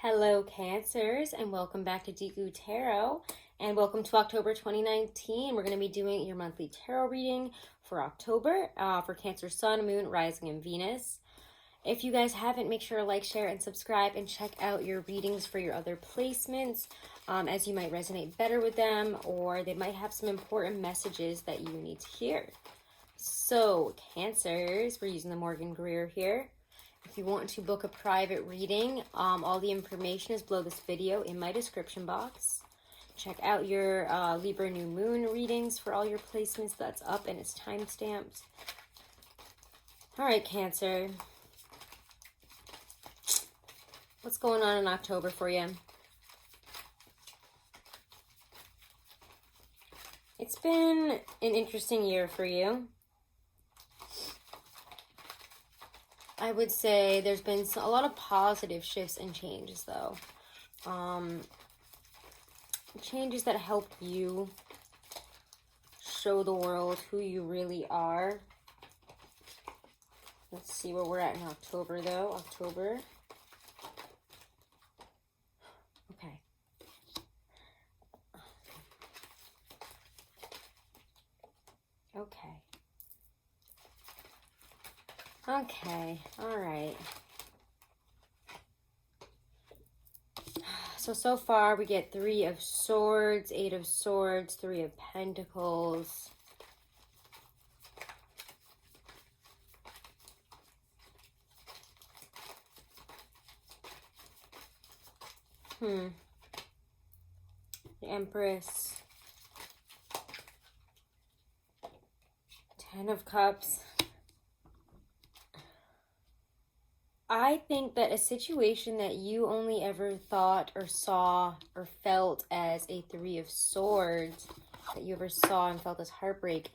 Hello, Cancers, and welcome back to Deku Tarot, and welcome to October 2019. We're going to be doing your monthly tarot reading for October for Cancer Sun, Moon, Rising, and Venus. If you guys haven't, make sure to like, share, and subscribe, and check out your readings for your other placements, as you might resonate better with them, or they might have some important messages that you need to hear. So, Cancers, we're using the Morgan Greer here. If you want to book a private reading, all the information is below this video in my description box. Check out your Libra New Moon readings for all your placements. That's up and it's time-stamped. All right, Cancer. What's going on in October for you? It's been an interesting year for you. I would say there's been a lot of positive shifts and changes, though. Changes that help you show the world who you really are. Let's see where we're at in October, though. October. Okay. Okay. Okay, all right. So far we get 3 of Swords, 8 of Swords, 3 of Pentacles. The Empress. 10 of Cups. I think that a situation that you only ever thought or saw or felt as a 3 of Swords, that you ever saw and felt as heartbreak,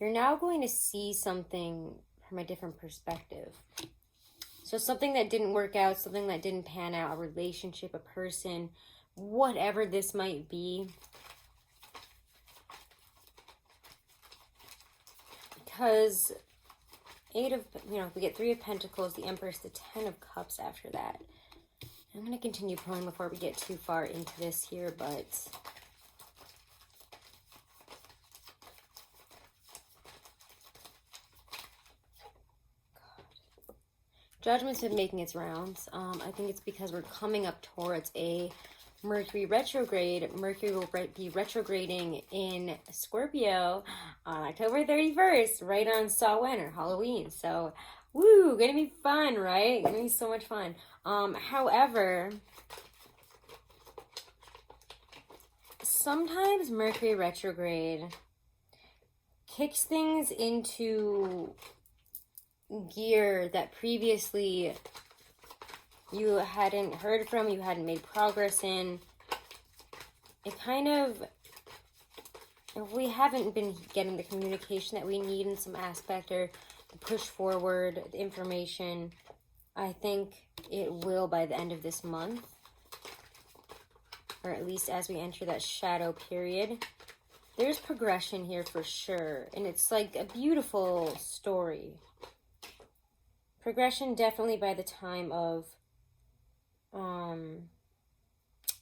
you're now going to see something from a different perspective. So something that didn't work out, something that didn't pan out, a relationship, a person, whatever this might be. Because we get 3 of Pentacles, the Empress, the 10 of Cups after that. I'm going to continue pulling before we get too far into this here, but God. Judgment's been making its rounds. I think it's because we're coming up towards a Mercury retrograde. Mercury will be retrograding in Scorpio on October 31st, right on Samhain or Halloween. So, woo, gonna be fun, right? Gonna be so much fun. However, sometimes Mercury retrograde kicks things into gear that previously you hadn't heard from, you hadn't made progress in. It kind of, if we haven't been getting the communication that we need in some aspect or to push forward the information, I think it will by the end of this month. Or at least as we enter that shadow period. There's progression here for sure. And it's like a beautiful story. Progression definitely by the time of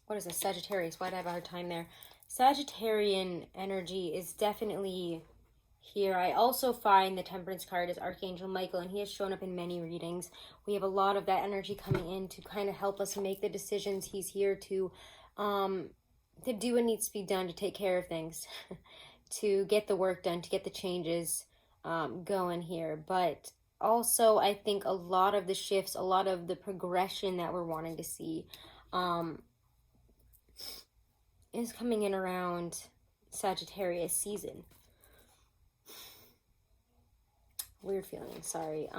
what is this, Sagittarius? Why'd I have a hard time there? Sagittarian energy is definitely here. I also find the Temperance card is Archangel Michael, and he has shown up in many readings. We have a lot of that energy coming in to kind of help us make the decisions. He's here to do what needs to be done to take care of things, to get the work done, to get the changes going here. But also, I think a lot of the shifts, a lot of the progression that we're wanting to see is coming in around Sagittarius season. Weird feeling, sorry.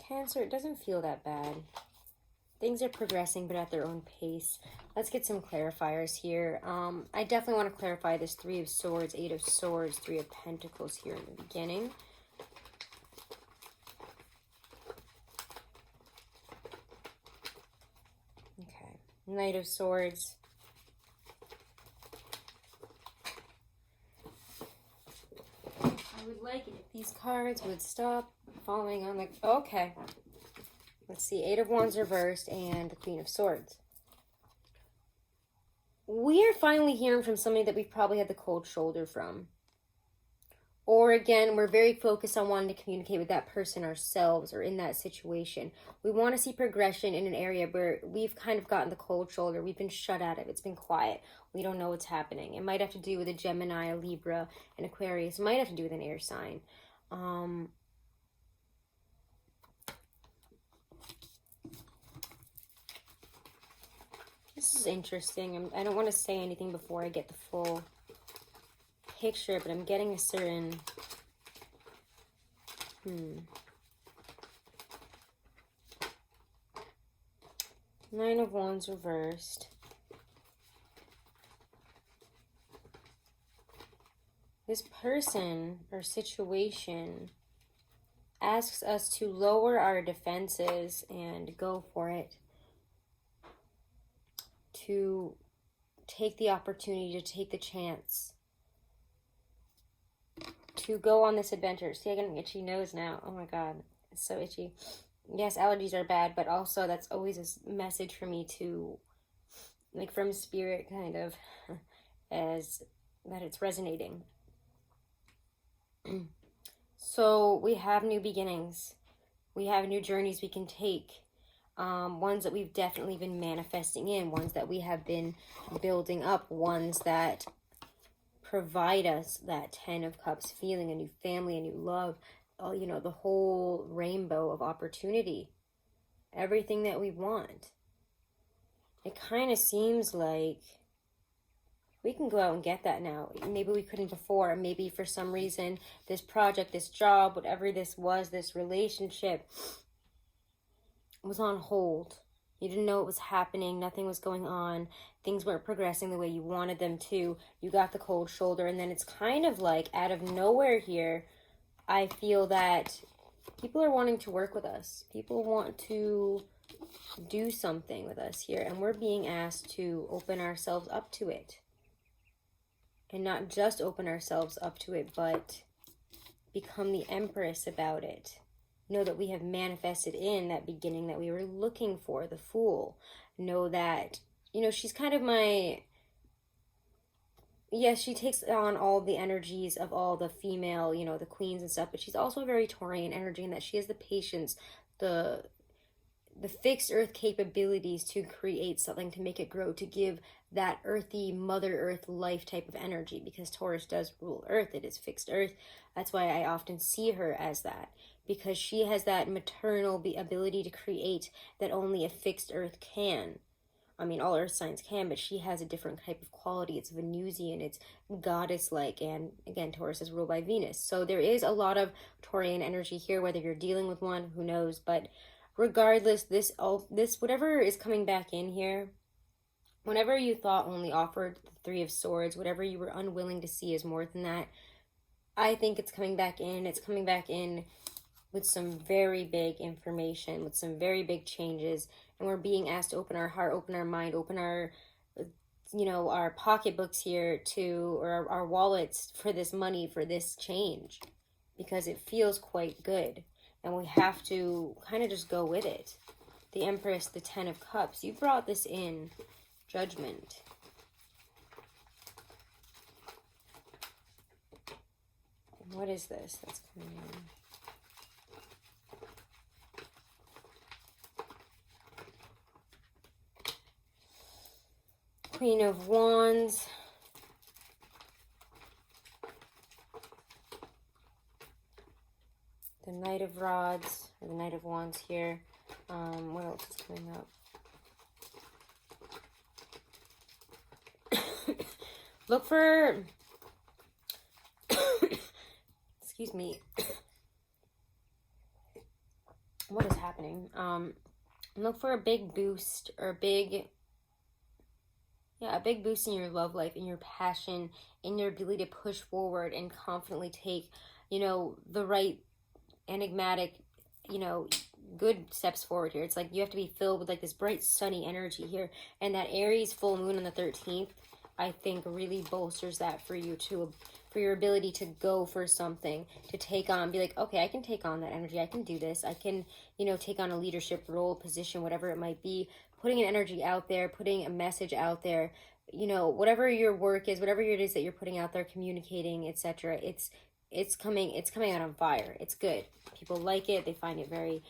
Cancer, it doesn't feel that bad. Things are progressing, but at their own pace. Let's get some clarifiers here. I definitely want to clarify this 3 of Swords, 8 of Swords, 3 of Pentacles here in the beginning. Okay, Knight of Swords. I would like it if these cards would stop following on the... Okay. Let's see. 8 of Wands reversed and the Queen of Swords. We are finally hearing from somebody that we've probably had the cold shoulder from. Or again, we're very focused on wanting to communicate with that person ourselves or in that situation. We want to see progression in an area where we've kind of gotten the cold shoulder. We've been shut out of it. It's been quiet. We don't know what's happening. It might have to do with a Gemini, a Libra, an Aquarius. It might have to do with an air sign. This is interesting. I don't want to say anything before I get the full picture, but I'm getting a certain Nine of Wands reversed. This person or situation asks us to lower our defenses and go for it, to take the opportunity, to take the chance, to go on this adventure. See, I got an itchy nose now. Oh my god, it's so itchy. Yes, allergies are bad, but also that's always a message for me to, like, from spirit, kind of, as that it's resonating. So we have new beginnings. We have new journeys we can take. Ones that we've definitely been manifesting in, ones that we have been building up, ones that provide us that 10 of Cups feeling, a new family, a new love, you know, the whole rainbow of opportunity, everything that we want. It kind of seems like we can go out and get that now. Maybe we couldn't before. Maybe for some reason, this project, this job, whatever this was, this relationship was on hold. You didn't know it was happening. Nothing was going on. Things weren't progressing the way you wanted them to. You got the cold shoulder. And then it's kind of like out of nowhere here, I feel that people are wanting to work with us. People want to do something with us here. And we're being asked to open ourselves up to it. And not just open ourselves up to it, but become the Empress about it. Know that we have manifested in that beginning that we were looking for, the Fool. Know that, you know, she's kind of my... Yes, she takes on all the energies of all the female, you know, the queens and stuff, but she's also a very Taurian energy in that she has the patience, the fixed earth capabilities to create something, to make it grow, to give that earthy Mother Earth life type of energy, because Taurus does rule earth. It is fixed earth. That's why I often see her as that, because she has that maternal ability to create that only a fixed earth can. I mean, all earth signs can, but she has a different type of quality. It's Venusian, it's goddess-like, and again, Taurus is ruled by Venus. So there is a lot of Taurian energy here, whether you're dealing with one, who knows, but regardless, this whatever is coming back in here, whenever you thought only offered the Three of Swords, whatever you were unwilling to see as more than that, I think it's coming back in. It's coming back in with some very big information, with some very big changes, and we're being asked to open our heart, open our mind, open our, you know, our pocketbooks here to, or our wallets for this money, for this change, because it feels quite good. And we have to kind of just go with it. The Empress, the 10 of Cups. You brought this in. Judgment. What is this that's coming in? Queen of Wands. The Knight of Rods, or the Knight of Wands here. What else is coming up? Look for... Excuse me. What is happening? Look for a big boost, or a big boost in your love life, in your passion, in your ability to push forward and confidently take, you know, the right enigmatic, you know, good steps forward here. It's like you have to be filled with like this bright sunny energy here, and that Aries full moon on the 13th, I think, really bolsters that for you to for your ability to go for something, to take on, be like, okay, I can take on that energy. I can do this. I can, you know, take on a leadership role, position, whatever it might be, putting an energy out there, putting a message out there, you know, whatever your work is, whatever it is that you're putting out there, communicating, etc. It's coming out on fire. It's good. People like it. They find it very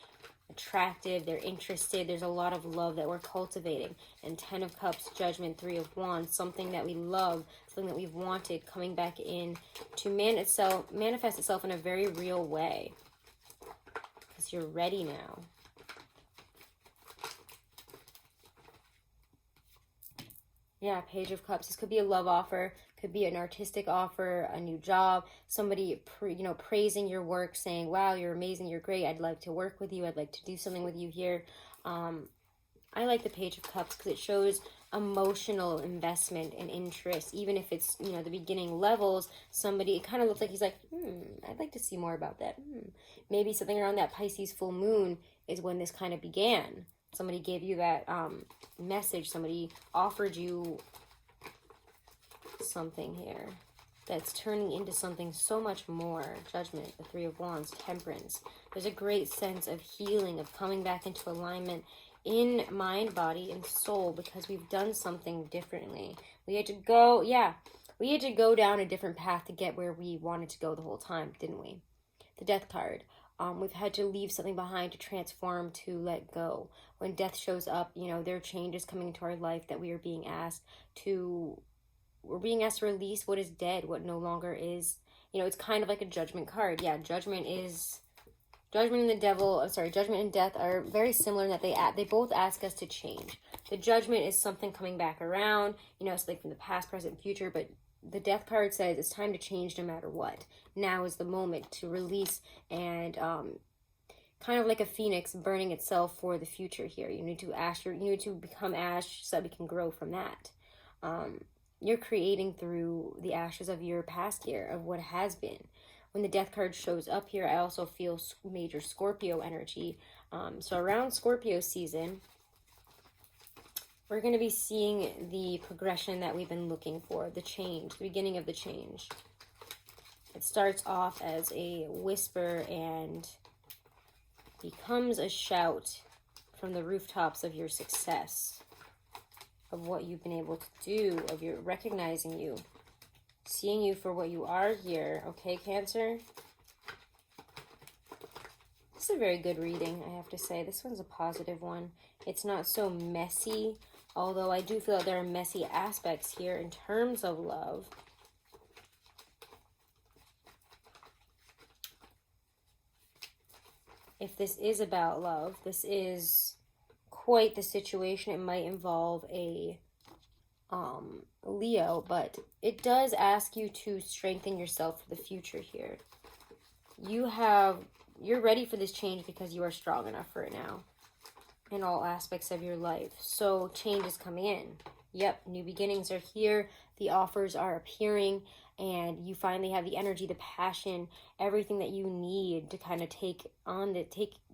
attractive. They're interested. There's a lot of love that we're cultivating. And 10 of Cups, Judgment, 3 of Wands, something that we love, something that we've wanted, coming back in to manifest itself in a very real way. Because you're ready now. Yeah, Page of Cups. This could be a love offer, could be an artistic offer, a new job, somebody, praising your work, saying, wow, you're amazing, you're great, I'd like to work with you, I'd like to do something with you here. I like the Page of Cups because it shows emotional investment and interest, even if it's, the beginning levels. Somebody, it kind of looks like he's like, I'd like to see more about that. Maybe something around that Pisces full moon is when this kind of began. Somebody gave you that message. Somebody offered you something here that's turning into something so much more. Judgment, the 3 of Wands, Temperance. There's a great sense of healing, of coming back into alignment in mind, body, and soul, because we've done something differently. We had to go down a different path to get where we wanted to go the whole time, didn't we? The Death card. We've had to leave something behind, to transform, to let go. When death shows up, there are changes coming into our life that we are being asked to, we're being asked to release what is dead, what no longer is. It's kind of like a Judgment card. Yeah, Judgment and Judgment and Death are very similar in that they both ask us to change. The Judgment is something coming back around, it's like from the past, present, future, but the Death card says it's time to change no matter what. Now is the moment to release and kind of like a phoenix burning itself for the future here. You need to become ash so that we can grow from that. You're creating through the ashes of your past here, of what has been. When the Death card shows up here, I also feel major Scorpio energy. So around Scorpio season, we're going to be seeing the progression that we've been looking for, the change, the beginning of the change. It starts off as a whisper and becomes a shout from the rooftops of your success, of what you've been able to do, of your recognizing you, seeing you for what you are here. Okay, Cancer? This is a very good reading, I have to say. This one's a positive one. It's not so messy, although I do feel that there are messy aspects here in terms of love. If this is about love, this is quite the situation. It might involve a Leo, but it does ask you to strengthen yourself for the future here. You're ready for this change because you are strong enough for it now in all aspects of your life. So change is coming in. Yep, new beginnings are here. The offers are appearing, and you finally have the energy, the passion, everything that you need to kind of take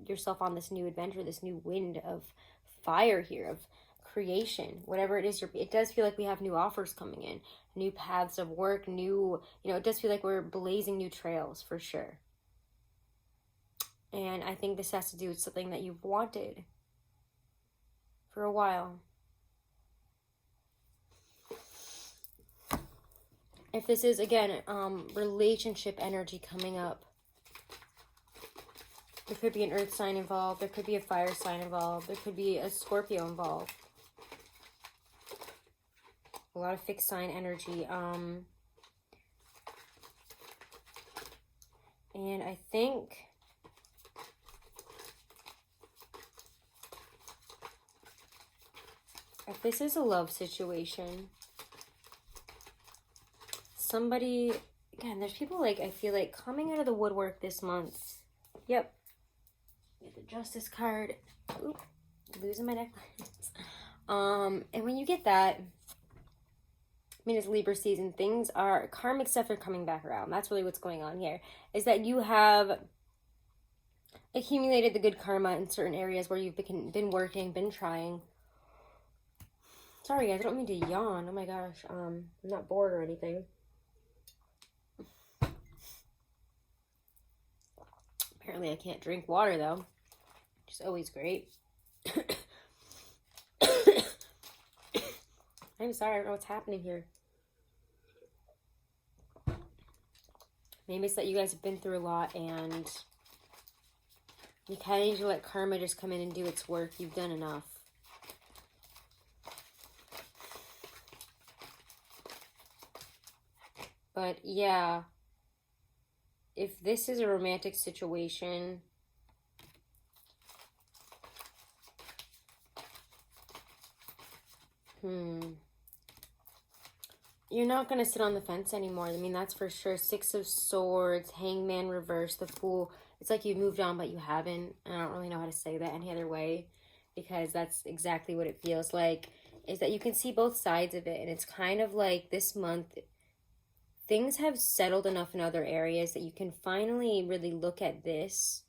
yourself on this new adventure, this new wind of fire here, of creation, whatever it is. It does feel like we have new offers coming in, new paths of work, it does feel like we're blazing new trails for sure. And I think this has to do with something that you've wanted for a while. If this is, again, relationship energy coming up, there could be an earth sign involved. There could be a fire sign involved. There could be a Scorpio involved. A lot of fixed sign energy. And I think if this is a love situation, somebody, again, there's people like, I feel like coming out of the woodwork this month. Yep. Get the Justice card. Oop, losing my necklace. And when you get that, it's Libra season. Karmic stuff are coming back around. That's really what's going on here. Is that you have accumulated the good karma in certain areas where you've been working, been trying. Sorry guys, I don't mean to yawn. Oh my gosh. I'm not bored or anything. Apparently I can't drink water though, which is always great. I'm sorry, I don't know what's happening here. Maybe it's that you guys have been through a lot and you kind of need to let karma just come in and do its work. You've done enough. But yeah, if this is a romantic situation, you're not going to sit on the fence anymore. I mean, that's for sure. Six of Swords, Hangman reverse, the Fool. It's like you've moved on, but you haven't. I don't really know how to say that any other way, because that's exactly what it feels like, is that you can see both sides of it. And it's kind of like this month, things have settled enough in other areas that you can finally really look at this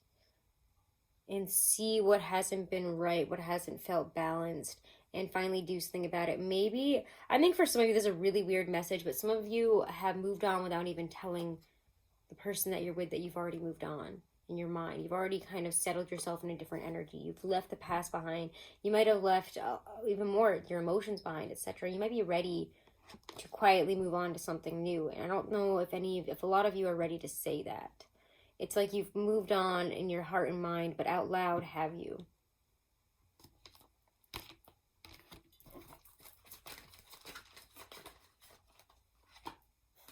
and see what hasn't been right, what hasn't felt balanced, and finally do something about it. Maybe, I think for some of you, this is a really weird message, but some of you have moved on without even telling the person that you're with that you've already moved on in your mind. You've already kind of settled yourself in a different energy. You've left the past behind. You might have left even more, your emotions behind, etc. You might be ready to quietly move on to something new. And I don't know if a lot of you are ready to say that. It's like you've moved on in your heart and mind, but out loud, have you?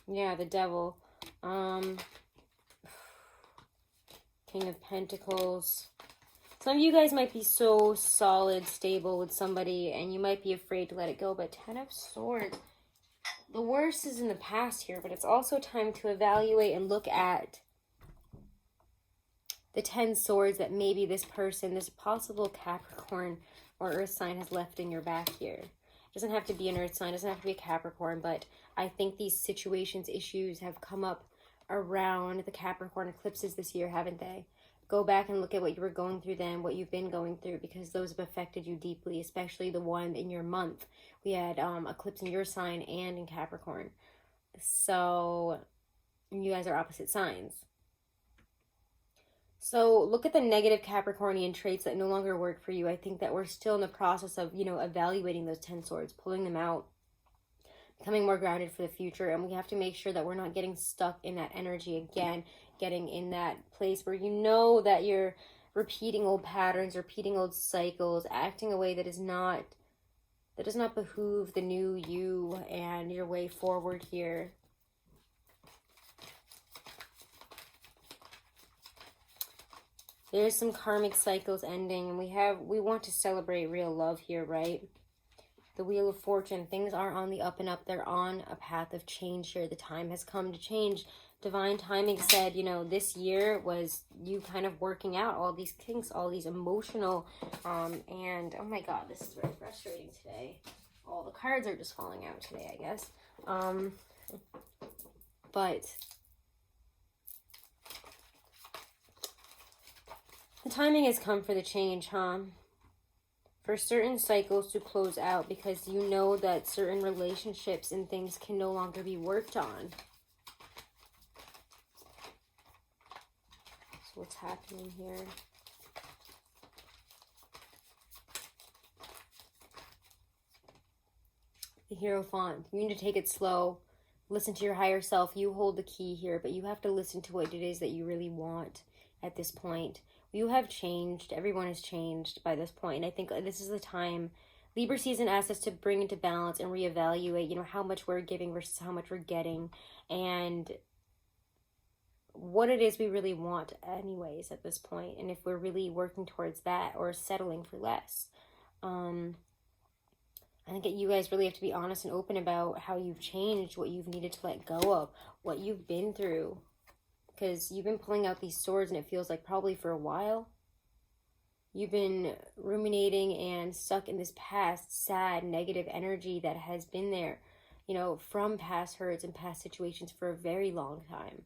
Yeah, the Devil. King of Pentacles. Some of you guys might be so solid, stable with somebody, and you might be afraid to let it go, but Ten of Swords. The worst is in the past here, but it's also time to evaluate and look at the 10 swords that maybe this person, this possible Capricorn or Earth sign has left in your back here. It doesn't have to be an Earth sign, it doesn't have to be a Capricorn, but I think these situations, issues have come up around the Capricorn eclipses this year, haven't they? Go back and look at what you were going through then, what you've been going through, because those have affected you deeply, especially the one in your month. We had eclipse in your sign and in Capricorn. So you guys are opposite signs. So look at the negative Capricornian traits that no longer work for you. I think that we're still in the process of, evaluating those 10 swords, pulling them out, becoming more grounded for the future. And we have to make sure that we're not getting stuck in that energy again, getting in that place where you know that you're repeating old patterns, repeating old cycles, acting a way that does not behoove the new you and your way forward here. There's some karmic cycles ending, and we want to celebrate real love here, right? The Wheel of Fortune, things are on the up and up. They're on a path of change here. The time has come to change. Divine timing said, this year was you kind of working out all these kinks, all these emotional, and oh my God, this is very frustrating today. All the cards are just falling out today, I guess. But the timing has come for the change, huh? For certain cycles to close out, because you know that certain relationships and things can no longer be worked on. So what's happening here? The Hierophant. You need to take it slow. Listen to your higher self. You hold the key here, but you have to listen to what it is that you really want at this point. You have changed. Everyone has changed by this point. And I think this is the time. Libra season asks us to bring into balance and reevaluate, how much we're giving versus how much we're getting. And what it is we really want anyways at this point. And if we're really working towards that or settling for less. I think that you guys really have to be honest and open about how you've changed, what you've needed to let go of, what you've been through. Because you've been pulling out these swords and it feels like probably for a while. You've been ruminating and stuck in this past sad, negative energy that has been there, from past hurts and past situations for a very long time.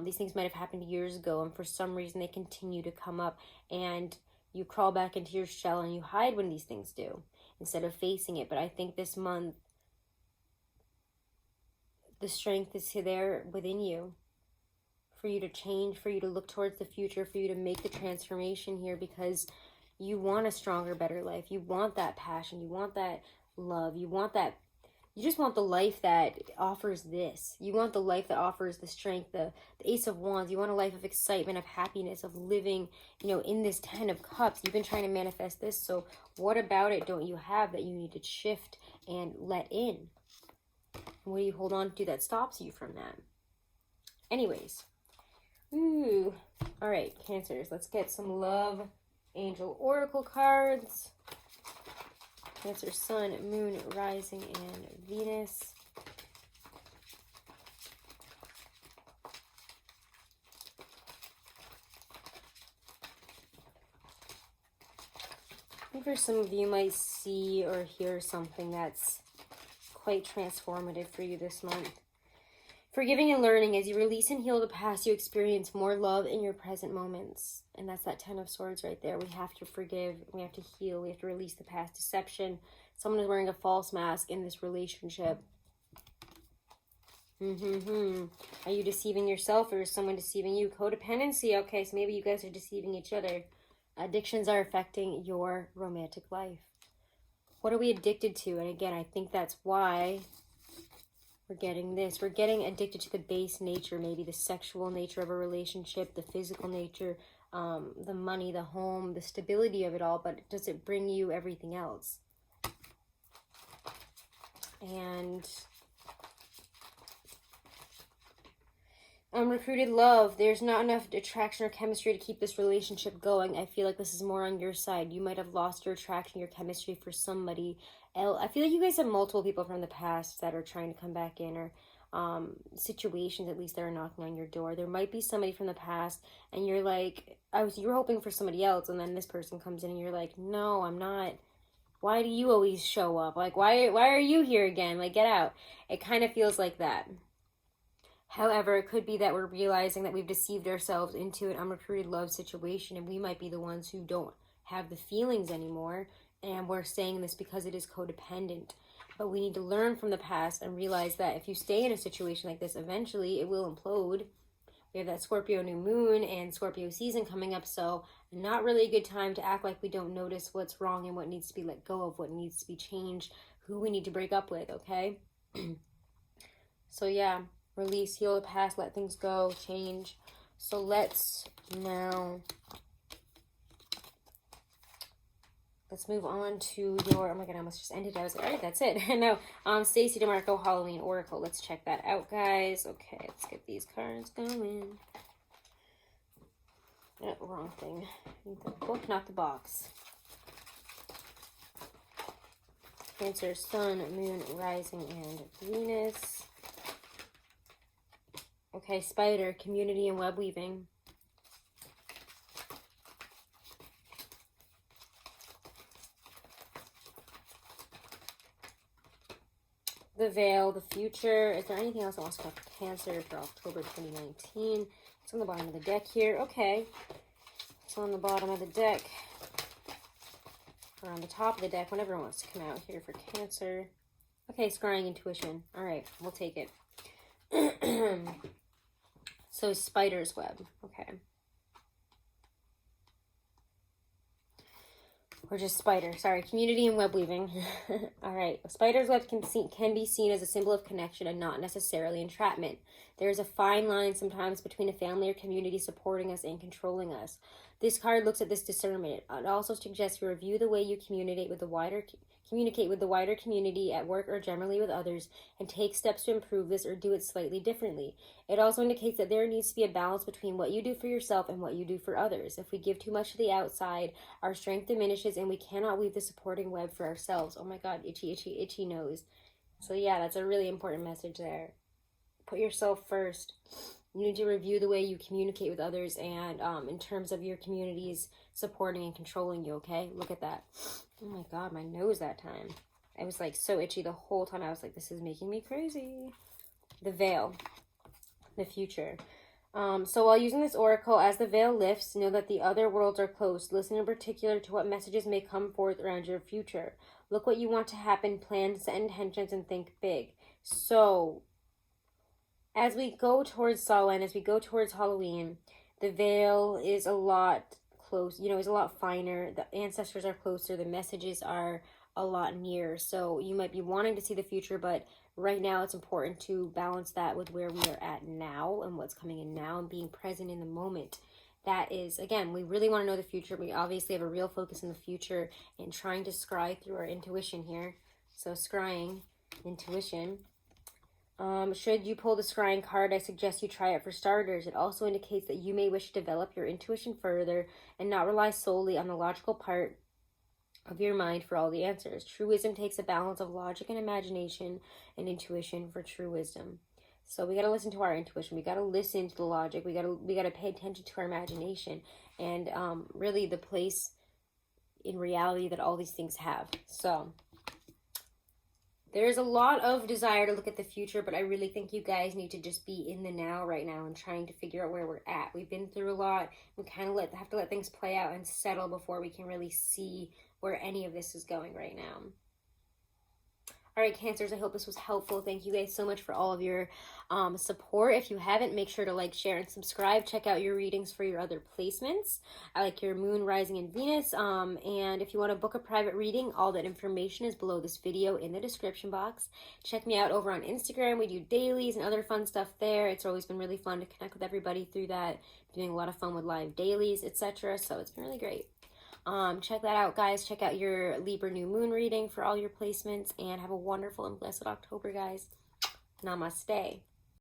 These things might have happened years ago, and for some reason they continue to come up, and you crawl back into your shell and you hide when these things do instead of facing it. But I think this month, the strength is there within you for you to change, for you to look towards the future, for you to make the transformation here, because you want a stronger, better life. You want that passion. You want that love. You want that. You just want the life that offers this. You want the life that offers the strength, the Ace of Wands. You want a life of excitement, of happiness, of living, you know, in this 10 of Cups. You've been trying to manifest this. So what about it don't you have that you need to shift and let in? What do you hold on to that stops you from that? Anyways. Ooh. All right, Cancers. Let's get some love angel oracle cards. Cancer, Sun, Moon, Rising, and Venus. I think for some of you might see or hear something that's quite transformative for you this month. Forgiving and learning. As you release and heal the past, you experience more love in your present moments. And that's that 10 of Swords right there. We have to forgive. We have to heal. We have to release the past deception. Someone is wearing a false mask in this relationship. Are you deceiving yourself or is someone deceiving you? Codependency. Okay, so maybe you guys are deceiving each other. Addictions are affecting your romantic life. What are we addicted to? And again, I think that's why we're getting this. We're getting addicted to the base nature, maybe the sexual nature of a relationship, the physical nature, the money, the home, the stability of it all, but does it bring you everything else? And unrecruited love. There's not enough attraction or chemistry to keep this relationship going. I feel like this is more on your side. You might have lost your attraction, your chemistry for somebody else. I feel like you guys have multiple people from the past that are trying to come back in, or situations at least that are knocking on your door. There might be somebody from the past and you're like, you're hoping for somebody else, and then this person comes in and you're like, no, I'm not. Why do you always show up? Like, why are you here again? Like, get out. It kind of feels like that. However, it could be that we're realizing that we've deceived ourselves into an unrecruited love situation, and we might be the ones who don't have the feelings anymore, and we're saying this because it is codependent. But we need to learn from the past and realize that if you stay in a situation like this, eventually it will implode. We have that Scorpio new moon and Scorpio season coming up, so not really a good time to act like we don't notice what's wrong and what needs to be let go of, what needs to be changed, who we need to break up with, okay? So yeah, release, heal the past, let things go, change. So let's move on to your, oh my god, I almost just ended. I was like, all right, that's it. No, Stacey DeMarco Halloween Oracle. Let's check that out, guys. Okay, let's get these cards going. Oh, wrong thing. Need the book, not the box. Cancer, Sun, Moon, Rising, and Venus. Okay, Spider, community and web weaving. The Veil, the future. Is there anything else I want to talk about Cancer for October 2019? It's on the bottom of the deck here. Okay. It's on the bottom of the deck. Or on the top of the deck, whenever it wants to come out here for Cancer. Okay, scrying intuition. All right, we'll take it. So, spider's web. Okay. Or just spider. Sorry, community and web weaving. All right. A spider's web can be seen as a symbol of connection and not necessarily entrapment. There is a fine line sometimes between a family or community supporting us and controlling us. This card looks at this discernment. It also suggests you review the way you communicate with the wider community at work or generally with others, and take steps to improve this or do it slightly differently. It also indicates that there needs to be a balance between what you do for yourself and what you do for others. If we give too much to the outside, our strength diminishes and we cannot weave the supporting web for ourselves. Oh my god, itchy, itchy, itchy nose. So yeah, that's a really important message there. Put yourself first. You need to review the way you communicate with others and in terms of your communities supporting and controlling you, okay? Look at that. Oh my god, my nose that time. I was like so itchy the whole time. I was like, this is making me crazy. The Veil. The future. So while using this oracle, as the veil lifts, know that the other worlds are closed. Listen in particular to what messages may come forth around your future. Look what you want to happen, plan, set intentions, and think big. So as we go towards Samhain, as we go towards Halloween, the veil is a lot close, you know, is a lot finer. The ancestors are closer, the messages are a lot nearer. So you might be wanting to see the future, but right now it's important to balance that with where we are at now and what's coming in now and being present in the moment. That is, again, we really want to know the future. We obviously have a real focus in the future and trying to scry through our intuition here. So scrying, intuition. Should you pull the scrying card, I suggest you try it for starters. It also indicates that you may wish to develop your intuition further and not rely solely on the logical part of your mind for all the answers. True wisdom takes a balance of logic and imagination and intuition for true wisdom. So we got to listen to our intuition. We got to listen to the logic. We got to pay attention to our imagination and really the place in reality that all these things have. So there's a lot of desire to look at the future, but I really think you guys need to just be in the now right now and trying to figure out where we're at. We've been through a lot. We kind of have to let things play out and settle before we can really see where any of this is going right now. All right, Cancers, I hope this was helpful. Thank you guys so much for all of your support. If you haven't, make sure to like, share, and subscribe. Check out your readings for your other placements. I like your moon, rising, and Venus. And if you want to book a private reading, all that information is below this video in the description box. Check me out over on Instagram. We do dailies and other fun stuff there. It's always been really fun to connect with everybody through that. Doing a lot of fun with live dailies, etc. So it's been really great. Check that out, guys. Check out your Libra new moon reading for all your placements, and have a wonderful and blessed October, guys. Namaste.